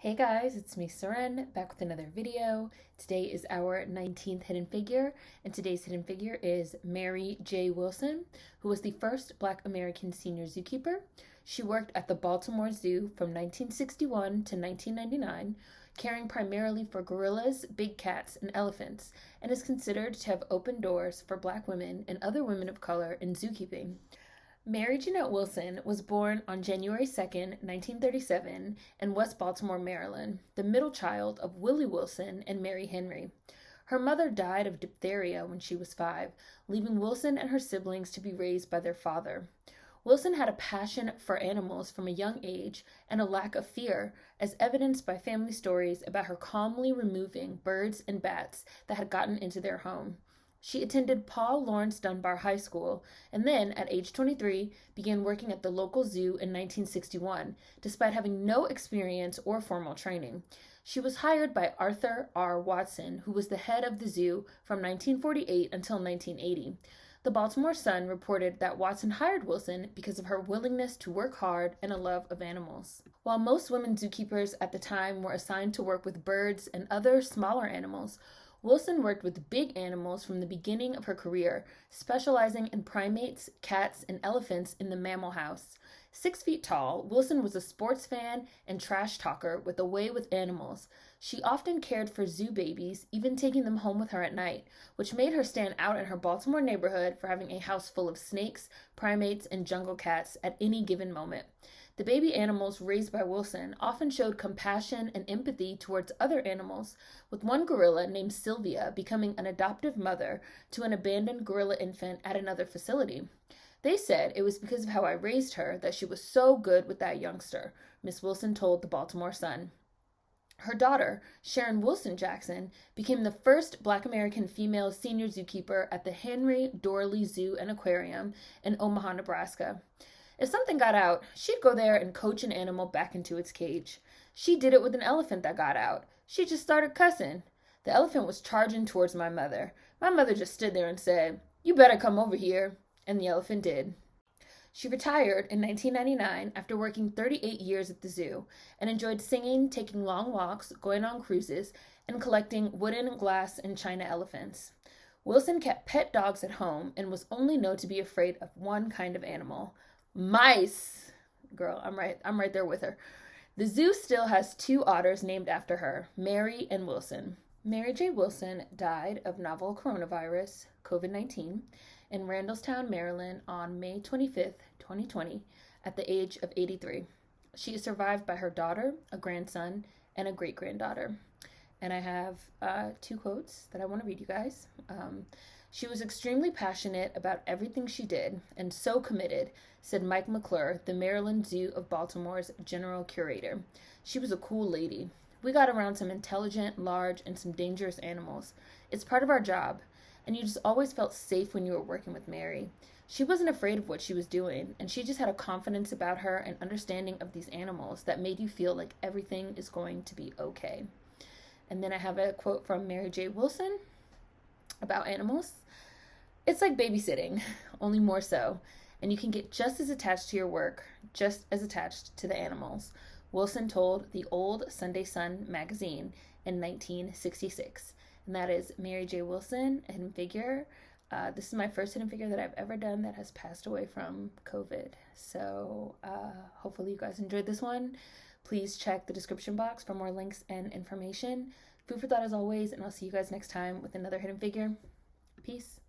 Hey guys, it's me Seren, back with another video. Today is our 19th hidden figure, and today's hidden figure is Mary J. Wilson, who was the first Black American senior zookeeper. She worked at the Baltimore Zoo from 1961 to 1999, caring primarily for gorillas, big cats, and elephants, and is considered to have opened doors for Black women and other women of color in zookeeping. Mary Jeannette Wilson was born on January 2nd, 1937, in West Baltimore, Maryland, the middle child of Willie Wilson and Mary Henry. Her mother died of diphtheria when she was 5, leaving Wilson and her siblings to be raised by their father. Wilson had a passion for animals from a young age and a lack of fear, as evidenced by family stories about her calmly removing birds and bats that had gotten into their home. She attended Paul Laurence Dunbar High School and then, at age 23, began working at the local zoo in 1961, despite having no experience or formal training. She was hired by Arthur R. Watson, who was the head of the zoo from 1948 until 1980. The Baltimore Sun reported that Watson hired Wilson because of her willingness to work hard and a love of animals. While most women zookeepers at the time were assigned to work with birds and other smaller animals, Wilson worked with big animals from the beginning of her career, specializing in primates, cats, and elephants in the Mammal House. 6 feet tall, Wilson was a sports fan and trash talker with a way with animals. She often cared for zoo babies, even taking them home with her at night, which made her stand out in her Baltimore neighborhood for having a house full of snakes, primates, and jungle cats at any given moment. The baby animals raised by Wilson often showed compassion and empathy towards other animals, with one gorilla named Sylvia becoming an adoptive mother to an abandoned gorilla infant at another facility. They said it was because of how I raised her that she was so good with that youngster, Miss Wilson told the Baltimore Sun. Her daughter, Sharon Wilson Jackson, became the first Black American female senior zookeeper at the Henry Doorly Zoo and Aquarium in Omaha, Nebraska. If something got out, she'd go there and coach an animal back into its cage. She did it with an elephant that got out. She just started cussing. The elephant was charging towards my mother. My mother just stood there and said, "You better come over here," and the elephant did. She retired in 1999 after working 38 years at the zoo and enjoyed singing, taking long walks, going on cruises, and collecting wooden, glass, and china elephants. Wilson kept pet dogs at home and was only known to be afraid of one kind of animal: mice. Girl, I'm right there with her. The zoo still has 2 otters named after her, Mary and Wilson. Mary J. Wilson died of novel coronavirus, COVID-19, in Randallstown, Maryland on May 25th, 2020, at the age of 83. She is survived by her daughter, a grandson, and a great-granddaughter. And I have 2 quotes that I want to read you guys. She was extremely passionate about everything she did and so committed, said Mike McClure, the Maryland Zoo of Baltimore's general curator. She was a cool lady. We got around some intelligent, large, and some dangerous animals. It's part of our job, and you just always felt safe when you were working with Mary. She wasn't afraid of what she was doing, and she just had a confidence about her and understanding of these animals that made you feel like everything is going to be okay. And then I have a quote from Mary J. Wilson about animals. It's like babysitting, only more so, and you can get just as attached to your work, just as attached to the animals, Wilson told the Old Sunday Sun magazine in 1966. And that is Mary J. Wilson, a hidden figure. This is my first hidden figure that I've ever done that has passed away from COVID. So hopefully you guys enjoyed this one. Please check the description box for more links and information. Food for thought as always, and I'll see you guys next time with another hidden figure. Peace.